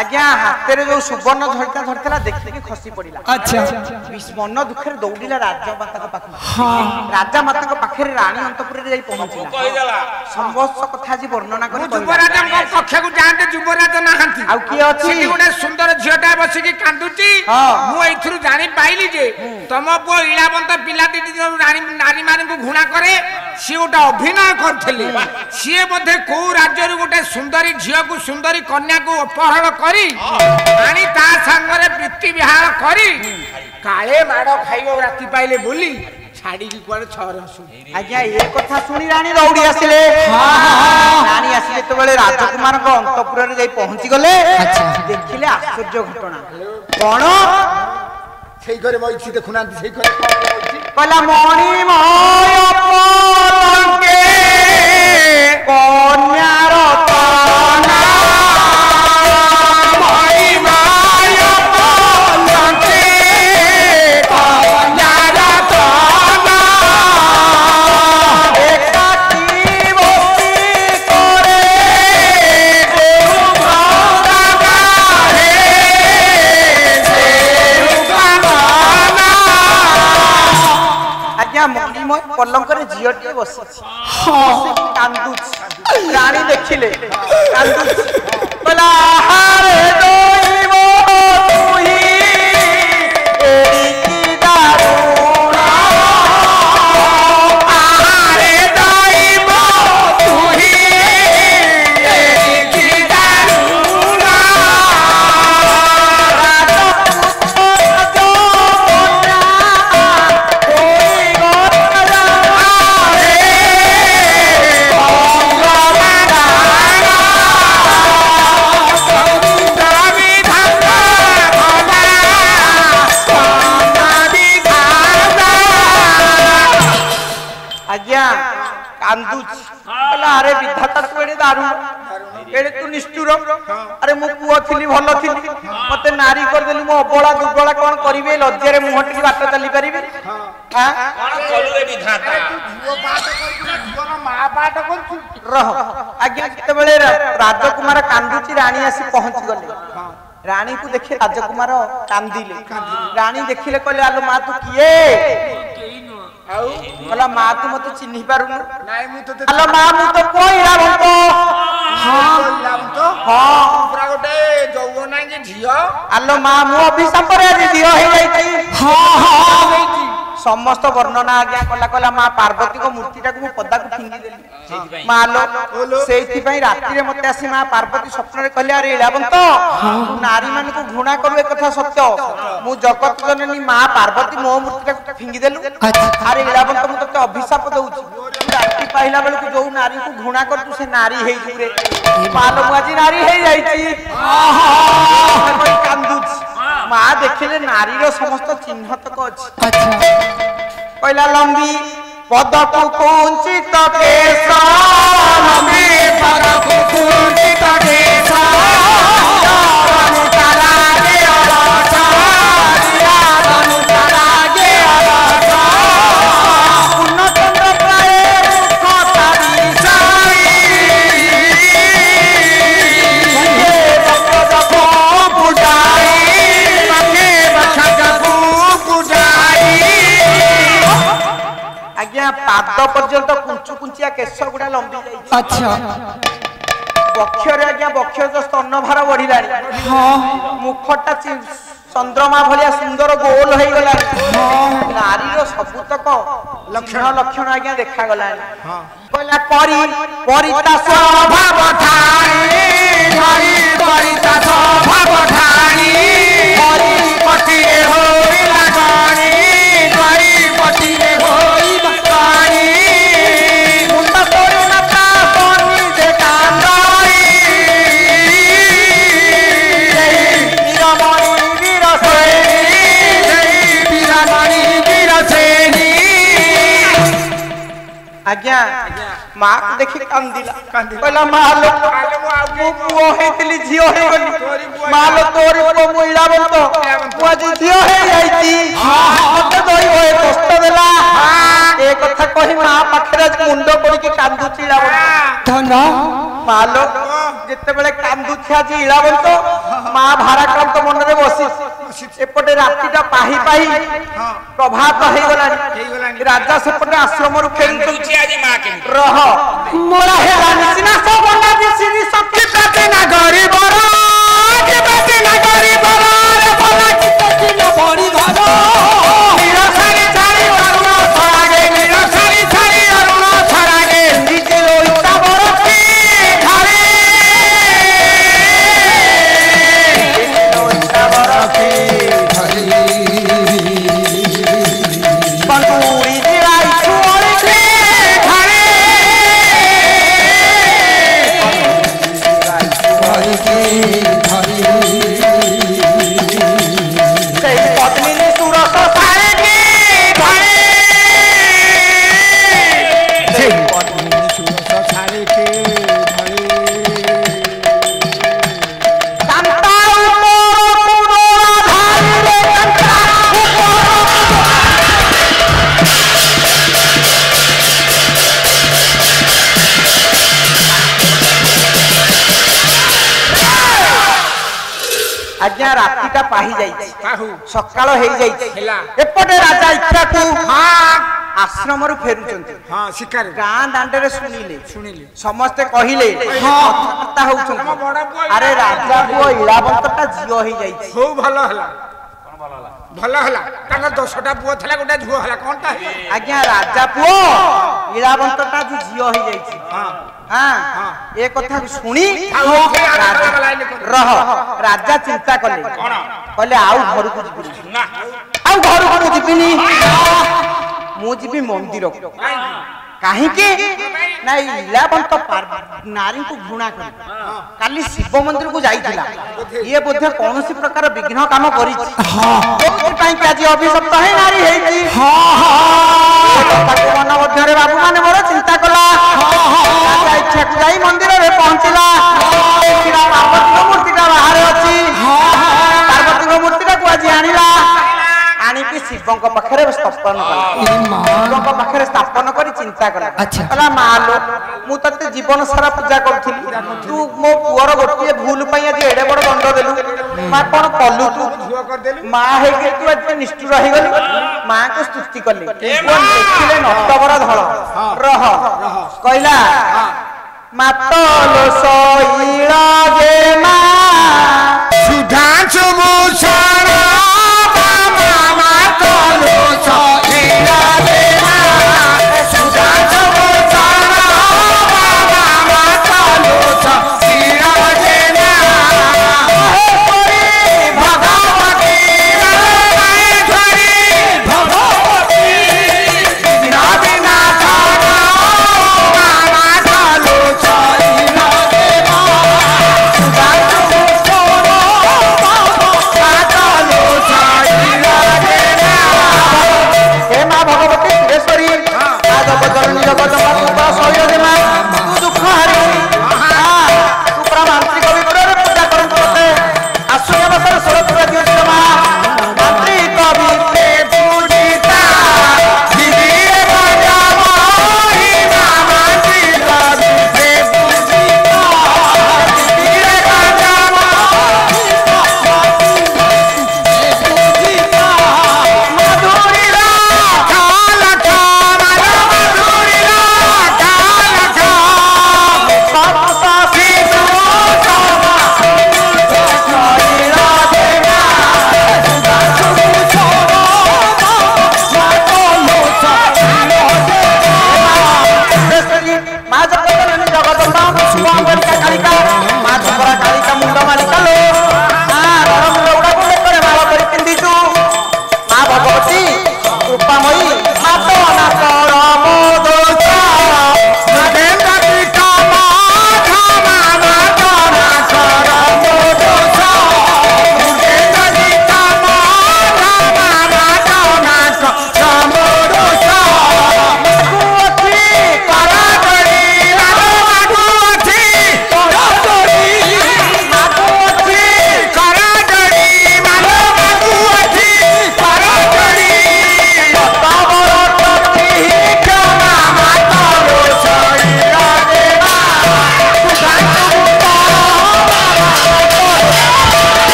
आज्ञा हाथ जो सुवर्ण झड़का धरता देखिए खसी पड़ा। अच्छा मन दुखे दौड़ा राजमाता पाखे राजा माता पाखे राणी अंतपुर पहुंचला समस्त कथा आज वर्णना कर कक्षा को जाते युवराज नहांती गोटे सुंदर झीटा बसिकी कांदुची मुझे जानी पाइली जे तुम पुओ इलाबंत पिला नारी मान घृणा करे सी गोटे अभिनय करथिले सी बोधे को राज्य गोटे सुंदरी झील को सुंदरी कन्या को अपहरण करी आनी ता संगरे प्रीति विहार करी काले माड़ खाइबो राति पाइले बोली छाड़ी की कुआडे छर आसु। आज्ञा ये कथा सुनी रानी दौड़ी आसिले रानी आसिले तो बेले राजकुमार को अंतपुर रे जाई पहुंची गले देखिले आश्चर्य घटना कोन सेई घरे बइछि देखुनांती सेई घरे बइछि कहला मणि मोय पलंके कन्यार ताना मणि मोय पलंके कन्यार ताना एकाकी बसी करे मणिमय पलंक झीटे बस रानी देखिले अरे विधाता तू एडे दारुण एडे तू निष्ठुर अरे मु पुओ थिली भलो थिली मते नारी कर देलु मो अबोला दुबोला कोन करिवे लज्जारे मुह टिक बाट चली परिबे हां कोन करू रे विधाता तू बाट कर जीवन मा बाट कर रह आज्ञा केते बेले राजकुमार कांदुची रानी आसी पहुंच गले रानी को देखे राजकुमार कांदिले रानी देखिले कहले आलो मा तू किए आउ कहला मा तू मते चिन्हि पारुनु नाइ मु तो आलो मा मु तो कोई रावंतो हां रावंतो हां पुरा गोटे जौवना जे झियो आलो मा मु अभिशाप रे जे झियो हे जाईती हां हां समस्त वर्णना आज्ञा कला कला मा पार्वती को मूर्तिटा को पद्दा को फिंगी देली मा लो सेठी पई रात्रि रे मते आसी मा पार्वती स्वप्न रे कहले अरे इलाबंत नारी मान को घृणा करू एक कथा सत्य मु जगत जननी मा पार्वती मो मूर्तिटा को फिंगी देलु अरे इलाबंत मु तते अभिशाप दउची रात्रि पाइला बेल को जो नारी को घृणा कर तू से नारी हेई जू रे मा लो मुआजी नारी हेई जाईची कोई कांदुच मा देखिले नारी रो समस्त चिन्ह तक अछि अच्छा पहिला लंबी पदक कुंचित केश लंबी पदक कुंचित केश पाद पर्यंत कुंचु कुंचिया केश गुडा लंबी जाई अच्छा बक्षरे आज्ञा बक्ष जो स्तन भार बढ़िलानी हां मुखटा चंद्रमा भलिया सुंदर गोल होई गला हां नारी रो सबुतक लक्षण आज्ञा देखा गलानी हां कहला करी परिता स्वभाव ठाई करी परिता स्वभाव ठाई करी पति होई लगानी करी पति होई आज्ञा मां को देखि कांदिला कहला मां लो मु पुओ हेतली झियो हे गली मां लो तोरी पुओ मु इलाबंत मु आज झियो हे जाईती मते दोई होए कष्ट देला ए कथा कहि मां पाखरे मुंड पड़ी के कांदुची इलाबंत धन मां लो जेते बेले कांदुछा जी इलाबंत माँ भाराक्रांत मन में बसी एपटे रातिटा पाही पाही प्रभात हो गलानी राजा सेपटे आश्रम रु फेरुछन रह मोरा हेलानी सिना सब बंदा दिसिनी शक्ति प्राप्ति ना गरीब रो के प्राप्ति ना गरीब रो रे भला चित्त चिन बड़ी घर निरसारी छाड़ी अरुण छाड़े निरसारी छाड़ी अरुण छाड़े निजे ओइता बरती घरे ओइता बरती बंदूरी दिलाई छोड़ के घरे पत्नी ने सुरस सारे के घरे आज्ञा रातिटा पाही जाई सकाळ हेई जाई एपटे राजा इच्छा को आश्रम रु फेरुचंती शिकार गाँ दांडे शुणिले समस्ते कहले कथा होउछंती अरे राजा पुओ इलाबंतटा झियो हेई जाई खूब भलो हला भलो हला ताकर 10टा पुओ थला गोटा झुओ हला कोनटा आज्ञा राजा पुओ इलाबंतटा झियो हेई जाई हाँ ये कथा सुनी रह राजा चिंता कले कहले आउ घर को जीविनी आउ घर को जीविनी मु जीवी मंदिर कहीं ना इलाबंत नारी को घृणा कर काली शिव मंदिर को जाइथिला ये बोधे कौन सी प्रकार विघ्न काम करी आज अभिशप्त है नारी है मन मध्य बाबू मान मोर चिंता कला इच्छा को जाई मंदिर में पहुंचला पार्वती मूर्तिटा बाहर अच्छी पार्वती मूर्तिटा को आज आनिला आनिकी शिवंक पाखरे स्थापन शिवंक पाखरे स्थापन करी चिंता कला कहला मालो मु तते जीवन सारा पूजा करथिली तू मो पुअर गोटे भूल पई आज एडे बड़ दंड देलु मा कोन कलु तू झुआ कर देलु मा हे के तू आज निष्ठुर रही गली मां को स्तुति करले वो देखिले नटवर धळ रह कहला मातलो सोईला गे मा सुधा चुमुसारा Bye.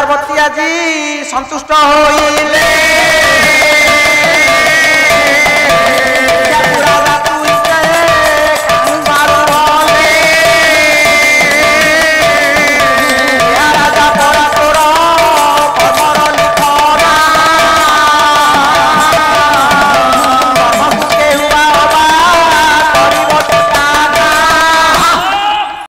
ପାର୍ବତୀ ଆଜି ସନ୍ତୁଷ୍ଟ ହୋଇଲେ